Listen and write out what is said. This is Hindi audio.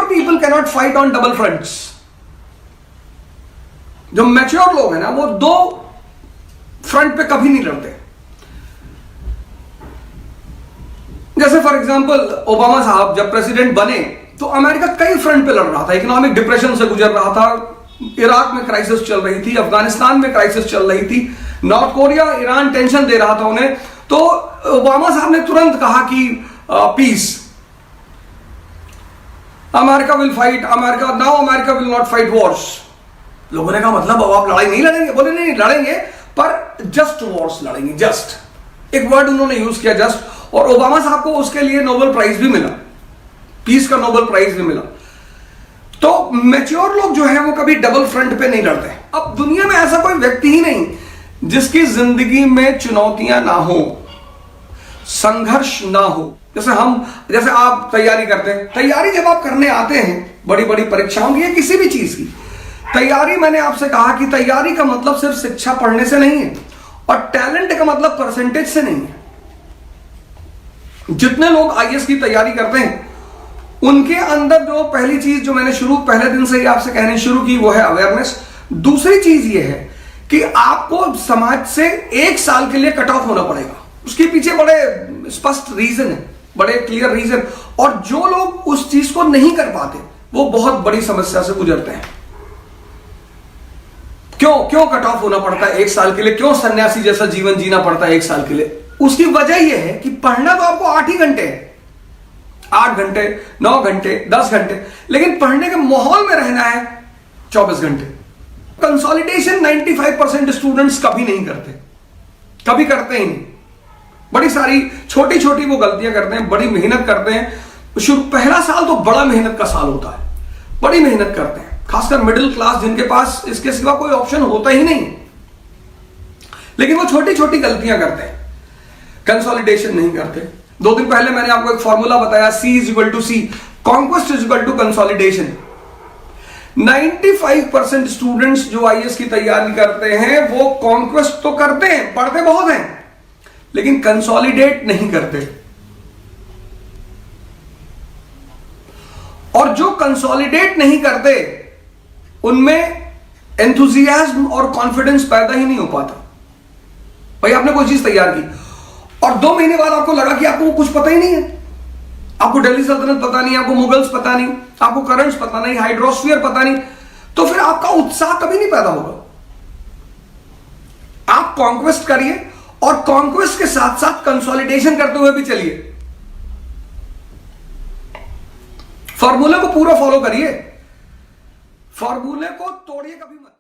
Mature people can not fight on double fronts. जो मैच्योर लोग हैं ना, वो दो फ्रंट पे कभी नहीं लड़ते। जैसे फॉर एग्जांपल ओबामा साहब जब प्रेसिडेंट बने तो अमेरिका कई फ्रंट पे लड़ रहा था, इकोनॉमिक डिप्रेशन से गुजर रहा था, इराक में क्राइसिस चल रही थी, अफगानिस्तान में क्राइसिस चल रही थी, नॉर्थ कोरिया ईरान टेंशन दे रहा था उन्हें। तो ओबामा साहब ने तुरंत कहा कि peace, America will fight, America now America will not fight wars. लोगों ने कहा मतलब अब आप लड़ाई नहीं लड़ेंगे? बोले नहीं लड़ेंगे, पर जस्ट वॉर्स लड़ेंगे, जस्ट। एक वर्ड उन्होंने यूज किया, जस्ट। और ओबामा साहब को उसके लिए नोबेल प्राइज भी मिला, पीस का नोबेल प्राइज भी मिला। तो मैच्योर लोग जो है वो कभी डबल फ्रंट पे नहीं लड़ते। अब दुनिया में ऐसा कोई व्यक्ति ही नहीं जिसकी जिंदगी में चुनौतियां ना हो, संघर्ष ना हो। जैसे आप तैयारी करते हैं, तैयारी जब आप करने आते हैं बड़ी बड़ी परीक्षाओं की या किसी भी चीज की तैयारी, मैंने आपसे कहा कि तैयारी का मतलब सिर्फ शिक्षा पढ़ने से नहीं है, और टैलेंट का मतलब परसेंटेज से नहीं है। जितने लोग आईएएस की तैयारी करते हैं उनके अंदर जो पहली चीज जो मैंने पहले दिन से ही आपसे कहनी शुरू की वो है अवेयरनेस। दूसरी चीज ये है कि आपको समाज से 1 साल के लिए कट ऑफ होना पड़ेगा। उसके पीछे बड़े स्पष्ट रीजन है, बड़े क्लियर रीजन। और जो लोग उस चीज को नहीं कर पाते वो बहुत बड़ी समस्या से गुजरते हैं। क्यों कट ऑफ होना पड़ता है 1 साल के लिए? क्यों सन्यासी जैसा जीवन जीना पड़ता है 1 साल के लिए? उसकी वजह यह है कि पढ़ना तो आपको 8 ही घंटे है, 8 घंटे, 9 घंटे, 10 घंटे, लेकिन पढ़ने के माहौल में रहना है 24 घंटे। कंसोलिडेशन 95% स्टूडेंट्स कभी नहीं करते, कभी करते ही नहीं। बड़ी सारी छोटी छोटी वो गलतियां करते हैं, बड़ी मेहनत करते हैं। पहला साल तो बड़ा मेहनत का साल होता है, बड़ी मेहनत करते हैं, खासकर मिडिल क्लास जिनके पास इसके सिवा कोई ऑप्शन होता ही नहीं। लेकिन वो छोटी छोटी गलतियां करते हैं, कंसोलिडेशन नहीं करते। 2 दिन पहले मैंने आपको एक फॉर्मूला बताया, C=C, कॉन्क्वेस्ट = कंसोलिडेशन। 95% स्टूडेंट्स जो आईएएस की तैयारी करते हैं वो कॉन्क्वेस्ट तो करते हैं, पढ़ते बहुत हैं, लेकिन कंसोलिडेट नहीं करते। और जो कंसोलिडेट नहीं करते उनमें एंथुजियाज्म और कॉन्फिडेंस पैदा ही नहीं हो पाता। भाई आपने कोई चीज तैयार की और 2 महीने बाद आपको लगा कि आपको कुछ पता ही नहीं है, आपको दिल्ली सल्तनत पता नहीं, आपको मुगल्स पता नहीं, आपको करंट्स पता नहीं, हाइड्रोस्फीयर पता नहीं, तो फिर आपका उत्साह कभी नहीं पैदा होगा। आप कॉन्क्वेस्ट करिए और कॉन्क्वेस्ट के साथ साथ कंसोलिडेशन करते हुए भी चलिए। फॉर्मूले को पूरा फॉलो करिए, फॉर्मूले को तोड़िए कभी मत।